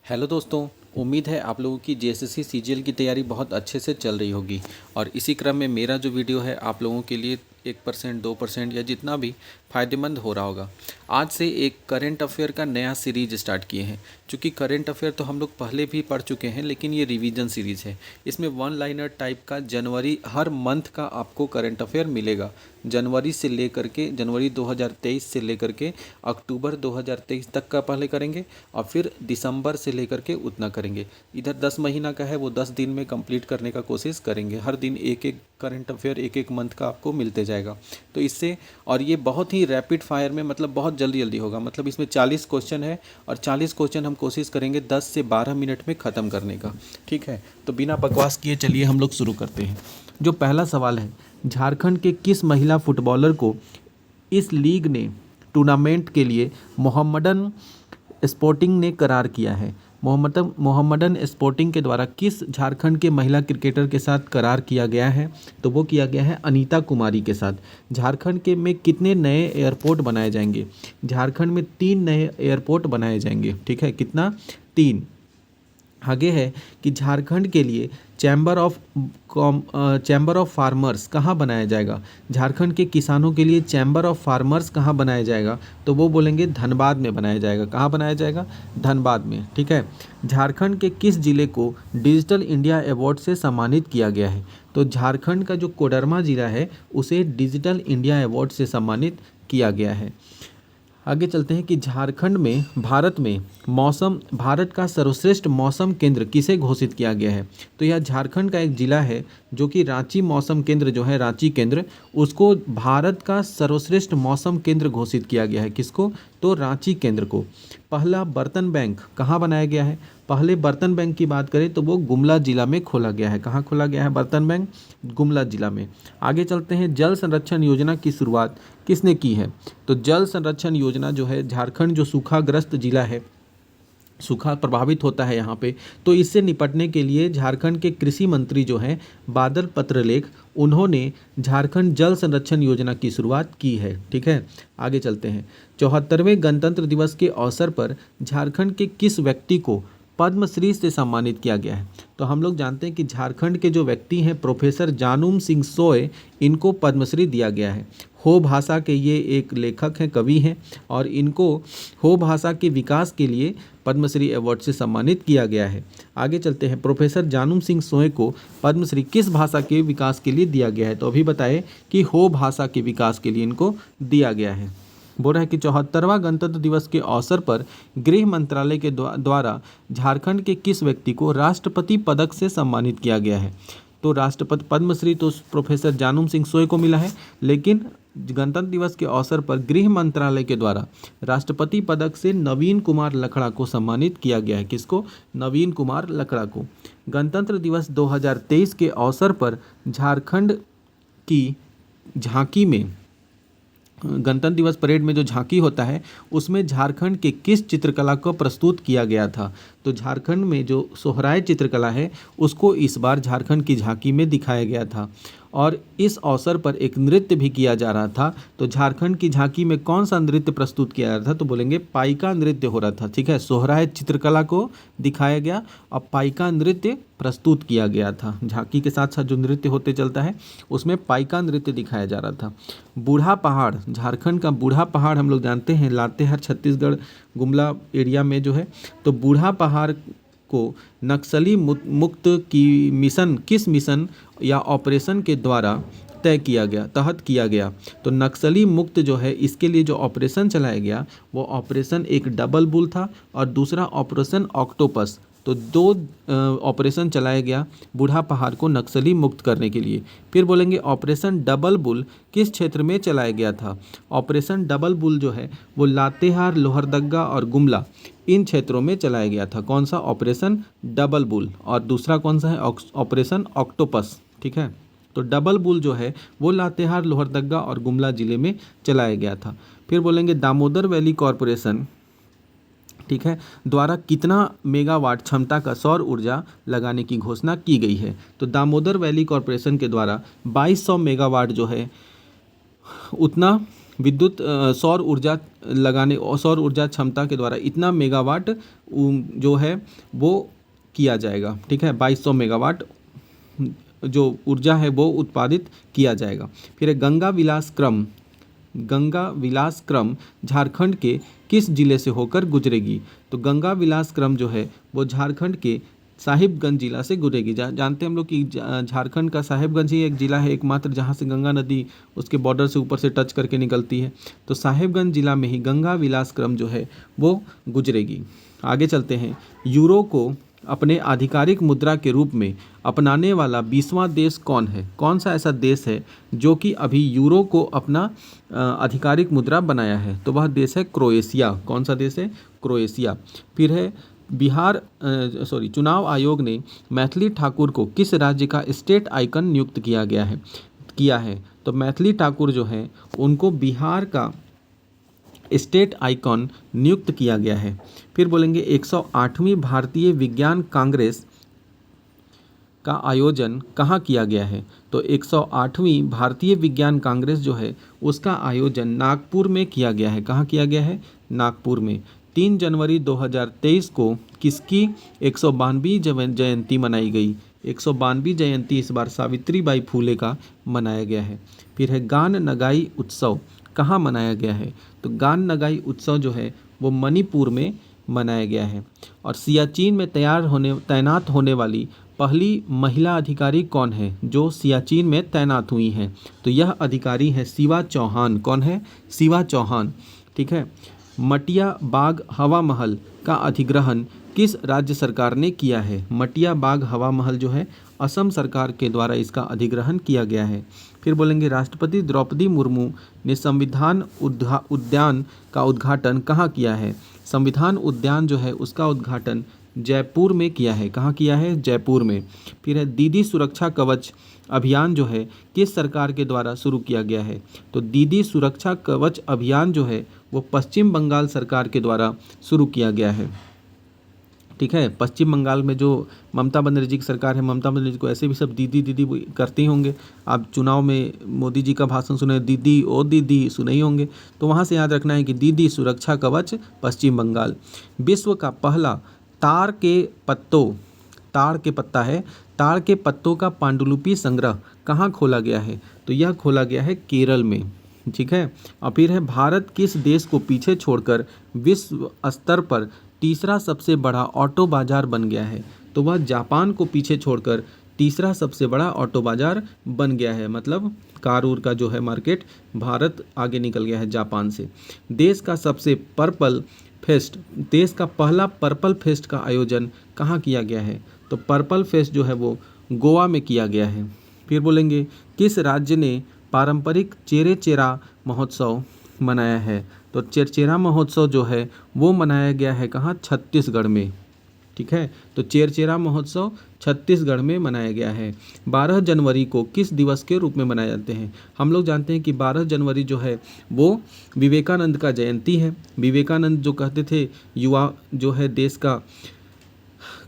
Hello दोस्तों। उम्मीद है आप लोगों की जेएसएससी सीजीएल की तैयारी बहुत अच्छे से चल रही होगी और इसी क्रम में मेरा जो वीडियो है आप लोगों के लिए 1% 2% या जितना भी फ़ायदेमंद हो रहा होगा। आज से एक करंट अफेयर का नया सीरीज स्टार्ट किए हैं। क्योंकि करंट अफेयर तो हम लोग पहले भी पढ़ चुके हैं, लेकिन ये रिवीजन सीरीज़ है। इसमें वन लाइनर टाइप का जनवरी हर मंथ का आपको करंट अफेयर मिलेगा। जनवरी 2023 से लेकर के अक्टूबर 2023 तक का पहले करेंगे और फिर दिसंबर से लेकर के उतना करेंगे। इधर 10 महीना का है, वो 10 दिन में कंप्लीट करने का कोशिश करेंगे। हर दिन एक एक करंट अफेयर एक एक मंथ का आपको मिलते जाएगा। तो इससे और ये बहुत ही रैपिड फायर में, मतलब बहुत जल्दी जल्दी होगा। मतलब इसमें 40 क्वेश्चन है और 40 क्वेश्चन हम कोशिश करेंगे 10 से 12 मिनट में ख़त्म करने का। ठीक है, तो बिना बकवास किए चलिए हम लोग शुरू करते हैं। जो पहला सवाल है, झारखंड के किस महिला फुटबॉलर को इस लीग ने टूर्नामेंट के लिए मोहम्मडन स्पोर्टिंग ने करार किया है? मोहम्मडन स्पोर्टिंग के द्वारा किस झारखंड के महिला क्रिकेटर के साथ करार किया गया है? तो वो किया गया है अनीता कुमारी के साथ। झारखंड के में कितने नए एयरपोर्ट बनाए जाएंगे? झारखंड में 3 नए एयरपोर्ट बनाए जाएंगे। ठीक है, कितना? 3। आगे है कि झारखंड के लिए चैम्बर ऑफ फार्मर्स कहाँ बनाया जाएगा? झारखंड के किसानों के लिए चैम्बर ऑफ फार्मर्स कहाँ बनाया जाएगा? तो वो बोलेंगे धनबाद में बनाया जाएगा। कहाँ बनाया जाएगा? धनबाद में। ठीक है। झारखंड के किस जिले को डिजिटल इंडिया अवार्ड से सम्मानित किया गया है? तो झारखंड का जो कोडरमा जिला है उसे डिजिटल इंडिया अवार्ड से सम्मानित किया गया है। आगे चलते हैं कि झारखंड में भारत का सर्वश्रेष्ठ मौसम केंद्र किसे घोषित किया गया है? तो यह झारखंड का एक जिला है जो कि रांची मौसम केंद्र जो है, रांची केंद्र, उसको भारत का सर्वश्रेष्ठ मौसम केंद्र घोषित किया गया है। किसको? तो रांची केंद्र को। पहला बर्तन बैंक कहाँ बनाया गया है? पहले बर्तन बैंक की बात करें तो वो गुमला जिला में खोला गया है। कहाँ खोला गया है बर्तन बैंक? गुमला जिला में। आगे चलते हैं, जल संरक्षण योजना की शुरुआत किसने की है? तो जल संरक्षण योजना जो है, झारखंड जो सूखाग्रस्त जिला है, सूखा प्रभावित होता है यहाँ पे, तो इससे निपटने के लिए झारखंड के कृषि मंत्री जो हैं बादल पत्रलेख, उन्होंने झारखंड जल संरक्षण योजना की शुरुआत की है। ठीक है, आगे चलते हैं। 74वें गणतंत्र दिवस के अवसर पर झारखंड के किस व्यक्ति को पद्मश्री से सम्मानित किया गया है? तो हम लोग जानते हैं कि झारखंड के जो व्यक्ति हैं प्रोफेसर जानूम सिंह सोय, इनको पद्मश्री दिया गया है। हो भाषा के ये एक लेखक हैं, कवि हैं, और इनको हो भाषा के विकास के लिए पद्मश्री अवार्ड से सम्मानित किया गया है। आगे चलते हैं, प्रोफेसर जानूम सिंह सोय को पद्मश्री किस भाषा के विकास के लिए दिया गया है? तो अभी बताएं कि हो भाषा के विकास के लिए इनको दिया गया है। बोल रहा है कि 74वां गणतंत्र दिवस के अवसर पर गृह मंत्रालय के द्वारा झारखंड के किस व्यक्ति को राष्ट्रपति पदक से सम्मानित किया गया है? तो राष्ट्रपति पद्मश्री तो प्रोफेसर जानूम सिंह सोय को मिला है, लेकिन गणतंत्र दिवस के अवसर पर गृह मंत्रालय के द्वारा राष्ट्रपति पदक से नवीन कुमार लखड़ा को सम्मानित किया गया है। किसको? नवीन कुमार लखड़ा को। गणतंत्र दिवस 2023 के अवसर पर झारखंड की झांकी में, गणतंत्र दिवस परेड में जो झांकी होता है उसमें झारखंड के किस चित्रकला को प्रस्तुत किया गया था? तो झारखंड में जो सोहराय चित्रकला है उसको इस बार झारखंड की झांकी में दिखाया गया था और इस अवसर पर एक नृत्य भी किया जा रहा था। तो झारखंड की झांकी में कौन सा नृत्य प्रस्तुत किया जा रहा था? तो बोलेंगे पाइका नृत्य हो रहा था। ठीक है, सोहराय चित्रकला को दिखाया गया और पाइका नृत्य प्रस्तुत किया गया था। झांकी के साथ साथ जो नृत्य होते चलता है उसमें पाइका नृत्य दिखाया जा रहा था। बूढ़ा पहाड़, झारखंड का बूढ़ा पहाड़ हम लोग जानते हैं लातेहार छत्तीसगढ़ गुमला एरिया में जो है, तो बूढ़ा पहाड़ को नक्सली मुक्त की मिशन किस मिशन या ऑपरेशन के द्वारा तहत किया गया? तो नक्सली मुक्त जो है इसके लिए जो ऑपरेशन चलाया गया वो ऑपरेशन एक डबल बुल था और दूसरा ऑपरेशन ऑक्टोपस। तो 2 ऑपरेशन चलाया गया बूढ़ा पहाड़ को नक्सली मुक्त करने के लिए। फिर बोलेंगे ऑपरेशन डबल बुल किस क्षेत्र में चलाया गया था? ऑपरेशन डबल बुल जो है वो लातेहार, लोहरदग्गा और गुमला, इन क्षेत्रों में चलाया गया था। कौन सा? Operation double bull. और दूसरा कौन सा है? Operation octopus. ठीक है, तो डबल बुल जो है वो लातेहार, लोहरदग्गा और गुमला जिले में चलाया गया था। फिर बोलेंगे दामोदर वैली कॉरपोरेशन, ठीक है, द्वारा कितना मेगावाट क्षमता का सौर ऊर्जा लगाने की घोषणा की गई है? तो दामोदर वैली कॉरपोरेशन के द्वारा 2200 मेगावाट जो है उतना विद्युत सौर ऊर्जा लगाने और सौर ऊर्जा क्षमता के द्वारा इतना मेगावाट जो है वो किया जाएगा। ठीक है, 2200 मेगावाट जो ऊर्जा है वो उत्पादित किया जाएगा। फिर है गंगा विलास क्रम झारखंड के किस जिले से होकर गुजरेगी? तो गंगा विलास क्रम जो है वो झारखंड के साहिबगंज जिला से गुजरेगी। जानते हैं हम लोग कि झारखंड का साहिबगंज ही एक जिला है एकमात्र जहाँ से गंगा नदी उसके बॉर्डर से ऊपर से टच करके निकलती है। तो साहिबगंज जिला में ही गंगा विलास क्रम जो है वो गुजरेगी। आगे चलते हैं। यूरो को अपने आधिकारिक मुद्रा के रूप में अपनाने वाला 20वां देश कौन है? कौन सा ऐसा देश है जो कि अभी यूरो को अपना आधिकारिक मुद्रा बनाया है? तो वह देश है क्रोएशिया। कौन सा देश है? क्रोएशिया। फिर है चुनाव आयोग ने मैथिली ठाकुर को किस राज्य का स्टेट आइकन नियुक्त किया है? तो मैथिली ठाकुर जो है उनको बिहार का स्टेट आइकॉन नियुक्त किया गया है। फिर बोलेंगे 108वीं भारतीय विज्ञान कांग्रेस का आयोजन कहाँ किया गया है? तो 108वीं भारतीय विज्ञान कांग्रेस जो है उसका आयोजन नागपुर में किया गया है। कहाँ किया गया है? नागपुर में। 3 जनवरी 2023 को किसकी 192वीं जयंती मनाई गई? 192वीं जयंती इस बार सावित्रीबाई फूले का मनाया गया है। फिर है गान नगाई उत्सव कहाँ मनाया गया है? तो गान नगाई उत्सव जो है वो मणिपुर में मनाया गया है। और सियाचिन में तैनात होने वाली पहली महिला अधिकारी कौन है जो सियाचिन में तैनात हुई हैं? तो यह अधिकारी है शिवा चौहान। कौन है? शिवा चौहान। ठीक है। मटिया बाग हवा महल का अधिग्रहण किस राज्य सरकार ने किया है? मटिया बाग हवा महल जो है असम सरकार के द्वारा इसका अधिग्रहण किया गया है। फिर बोलेंगे राष्ट्रपति द्रौपदी मुर्मू ने संविधान उद्यान का उद्घाटन कहाँ किया है? संविधान उद्यान जो है उसका उद्घाटन जयपुर में किया है। कहाँ किया है? जयपुर में। फिर है दीदी सुरक्षा कवच अभियान जो है किस सरकार के द्वारा शुरू किया गया है? तो दीदी सुरक्षा कवच अभियान जो है वो पश्चिम बंगाल सरकार के द्वारा शुरू किया गया है। ठीक है। पश्चिम बंगाल में जो ममता बनर्जी की सरकार है, ममता बनर्जी को ऐसे भी सब दीदी दीदी करते ही होंगे। आप चुनाव में मोदी जी का भाषण सुने, दीदी ओ दीदी सुने ही होंगे। तो वहाँ से याद रखना है कि दीदी सुरक्षा कवच पश्चिम बंगाल। विश्व का पहला ताड़ के पत्तों का पांडुलिपि संग्रह कहाँ खोला गया है? तो यह खोला गया है केरल में। ठीक है। और फिर है भारत किस देश को पीछे छोड़कर विश्व स्तर पर तीसरा सबसे बड़ा ऑटो बाजार बन गया है? तो वह जापान को पीछे छोड़कर तीसरा सबसे बड़ा ऑटो बाजार बन गया है। मतलब कार का जो है मार्केट, भारत आगे निकल गया है जापान से। देश का पहला पर्पल फेस्ट का आयोजन कहाँ किया गया है? तो पर्पल फेस्ट जो है वो गोवा में किया गया है। फिर बोलेंगे किस राज्य ने पारंपरिक चेरेचेरा महोत्सव मनाया है? तो चेरचेरा महोत्सव जो है वो मनाया गया है कहाँ? छत्तीसगढ़ में। ठीक है। तो चेरचेरा महोत्सव छत्तीसगढ़ में मनाया गया है। 12 जनवरी को किस दिवस के रूप में मनाए जाते हैं? हम लोग जानते हैं कि 12 जनवरी जो है वो विवेकानंद का जयंती है। विवेकानंद जो कहते थे युवा जो है देश का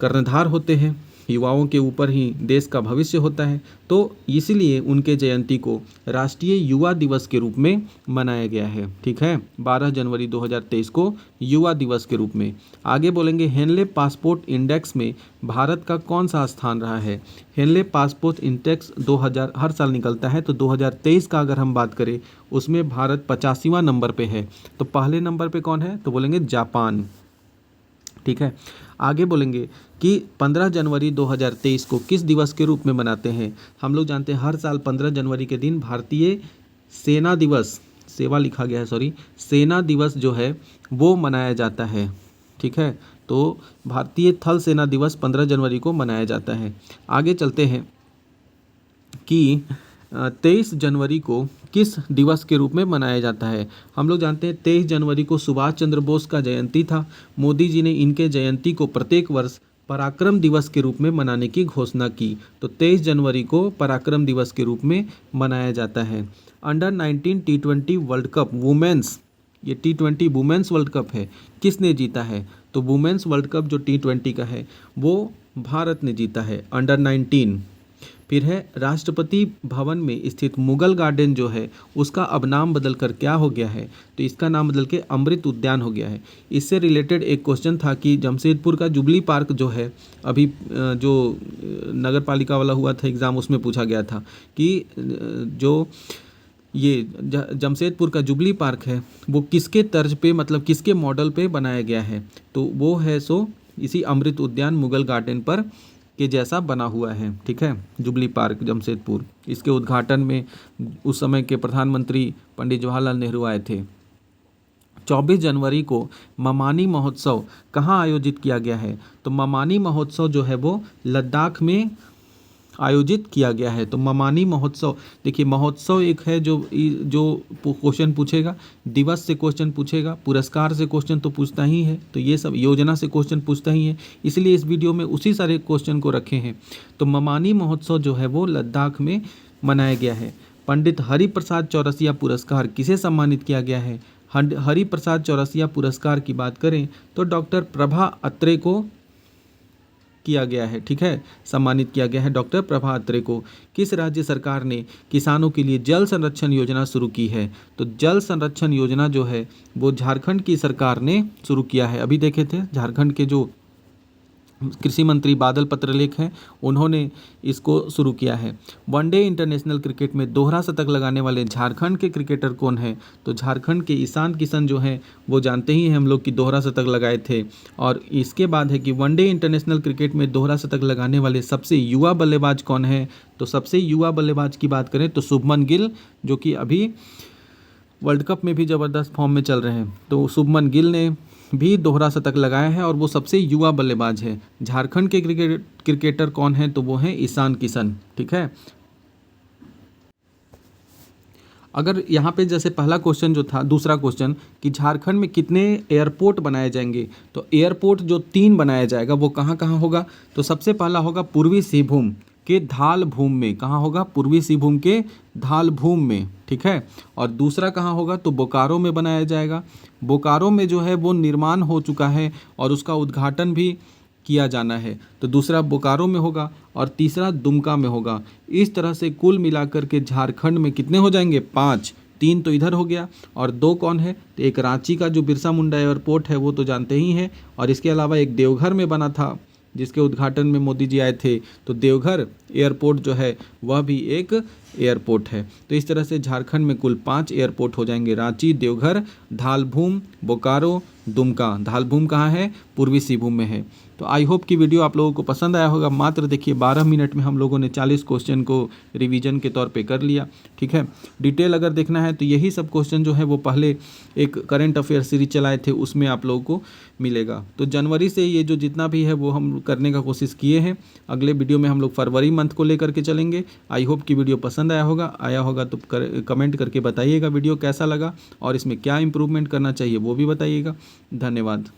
कर्णधार होते हैं, युवाओं के ऊपर ही देश का भविष्य होता है। तो इसीलिए उनके जयंती को राष्ट्रीय युवा दिवस के रूप में मनाया गया है। ठीक है। 12 जनवरी 2023 को युवा दिवस के रूप में। आगे बोलेंगे हेनले पासपोर्ट इंडेक्स में भारत का कौन सा स्थान रहा है? हेनले पासपोर्ट इंडेक्स 2000 हर साल निकलता है। तो 2023 का अगर हम बात करें उसमें भारत 85वां नंबर पे है। तो पहले नंबर पे कौन है? तो बोलेंगे जापान। ठीक है। आगे बोलेंगे कि 15 जनवरी 2023 को किस दिवस के रूप में मनाते हैं? हम लोग जानते हैं हर साल 15 जनवरी के दिन भारतीय सेना दिवस, सेना दिवस जो है वो मनाया जाता है। ठीक है। तो भारतीय थल सेना दिवस 15 जनवरी को मनाया जाता है। आगे चलते हैं कि 23 जनवरी को किस दिवस के रूप में मनाया जाता है? हम लोग जानते हैं 23 जनवरी को सुभाष चंद्र बोस का जयंती था। मोदी जी ने इनके जयंती को प्रत्येक वर्ष पराक्रम दिवस के रूप में मनाने की घोषणा की। तो 23 जनवरी को पराक्रम दिवस के रूप में मनाया जाता है। Under 19 T20 world cup women's, ये T20 वुमेन्स वर्ल्ड कप है, किसने जीता है? तो वुमेन्स वर्ल्ड कप जो T20 का है वो भारत ने जीता है, अंडर 19। फिर है राष्ट्रपति भवन में स्थित मुगल गार्डन जो है उसका अब नाम बदल कर क्या हो गया है, तो इसका नाम बदल के अमृत उद्यान हो गया है। इससे रिलेटेड एक क्वेश्चन था कि जमशेदपुर का जुबली पार्क जो है अभी जो नगर पालिका वाला हुआ था एग्ज़ाम, उसमें पूछा गया था कि जो ये जमशेदपुर का जुबली पार्क है वो किसके तर्ज पे, मतलब किसके मॉडल पे बनाया गया है, तो वो है सो इसी अमृत उद्यान मुगल गार्डन पर के जैसा बना हुआ है। ठीक है, जुबली पार्क जमशेदपुर। इसके उद्घाटन में उस समय के प्रधानमंत्री पंडित जवाहरलाल नेहरू आए थे। 24 जनवरी को ममानी महोत्सव कहाँ आयोजित किया गया है, तो ममानी महोत्सव जो है वो लद्दाख में आयोजित किया गया है। तो ममानी महोत्सव, देखिए महोत्सव एक है जो क्वेश्चन पूछेगा, दिवस से क्वेश्चन पूछेगा, पुरस्कार से क्वेश्चन तो पूछता ही है, तो ये सब योजना से क्वेश्चन पूछता ही है, इसलिए इस वीडियो में उसी सारे क्वेश्चन को रखे हैं। तो ममानी महोत्सव जो है वो लद्दाख में मनाया गया है। पंडित हरिप्रसाद चौरसिया पुरस्कार किसे सम्मानित किया गया है, हरिप्रसाद चौरसिया पुरस्कार की बात करें तो डॉक्टर प्रभा अत्रे को किया गया है। ठीक है, सम्मानित किया गया है डॉक्टर प्रभा अत्रे को। किस राज्य सरकार ने किसानों के लिए जल संरक्षण योजना शुरू की है, तो जल संरक्षण योजना जो है वो झारखंड की सरकार ने शुरू किया है। अभी देखे थे झारखंड के जो कृषि मंत्री बादल पत्रलेख हैं उन्होंने इसको शुरू किया है। वनडे इंटरनेशनल क्रिकेट में दोहरा शतक लगाने वाले झारखंड के क्रिकेटर कौन है, तो झारखंड के ईशान किशन जो हैं वो जानते ही हैं हम लोग कि दोहरा शतक लगाए थे। और इसके बाद है कि वनडे इंटरनेशनल क्रिकेट में दोहरा शतक लगाने वाले सबसे युवा बल्लेबाज कौन है, तो सबसे युवा बल्लेबाज की बात करें तो शुभमन गिल, जो कि अभी वर्ल्ड कप में भी ज़बरदस्त फॉर्म में चल रहे हैं। तो शुभमन गिल ने भी दोहरा शतक लगाया है और वो सबसे युवा बल्लेबाज है। झारखंड के क्रिकेटर कौन है, तो वो हैं ईशान किशन। ठीक है, अगर यहाँ पे जैसे पहला क्वेश्चन जो था, दूसरा क्वेश्चन कि झारखंड में कितने एयरपोर्ट बनाए जाएंगे, तो एयरपोर्ट जो 3 बनाया जाएगा वो कहाँ कहाँ होगा, तो सबसे पहला होगा पूर्वी सिंहभूम के धालभूम में। कहाँ होगा, पूर्वी सिंहभूम के धालभूम में। ठीक है, और दूसरा कहाँ होगा, तो बोकारो में बनाया जाएगा। बोकारो में जो है वो निर्माण हो चुका है और उसका उद्घाटन भी किया जाना है, तो दूसरा बोकारो में होगा और तीसरा दुमका में होगा। इस तरह से कुल मिलाकर के झारखंड में कितने हो जाएंगे, 5। 3 तो इधर हो गया और 2 कौन है, तो एक रांची का जो बिरसा मुंडा एयरपोर्ट है वो तो जानते ही हैं, और इसके अलावा एक देवघर में बना था जिसके उद्घाटन में मोदी जी आए थे, तो देवघर एयरपोर्ट जो है वह भी एक एयरपोर्ट है। तो इस तरह से झारखंड में कुल 5 एयरपोर्ट हो जाएंगे, रांची, देवघर, धालभूम, बोकारो, दुमका। धालभूम कहाँ है, पूर्वी सिंहभूम में है। तो आई होप कि वीडियो आप लोगों को पसंद आया होगा। मात्र देखिए 12 मिनट में हम लोगों ने 40 क्वेश्चन को रिवीजन के तौर पे कर लिया। ठीक है, डिटेल अगर देखना है तो यही सब क्वेश्चन जो है वो पहले एक करंट अफेयर सीरीज चलाए थे उसमें आप लोगों को मिलेगा। तो जनवरी से ये जो जितना भी है वो हम करने का कोशिश किए हैं। अगले वीडियो में हम लोग फरवरी मंथ को लेकर के चलेंगे। आई होप कि वीडियो पसंद आया होगा तो कमेंट करके बताइएगा वीडियो कैसा लगा और इसमें क्या इम्प्रूवमेंट करना चाहिए वो भी बताइएगा। धन्यवाद।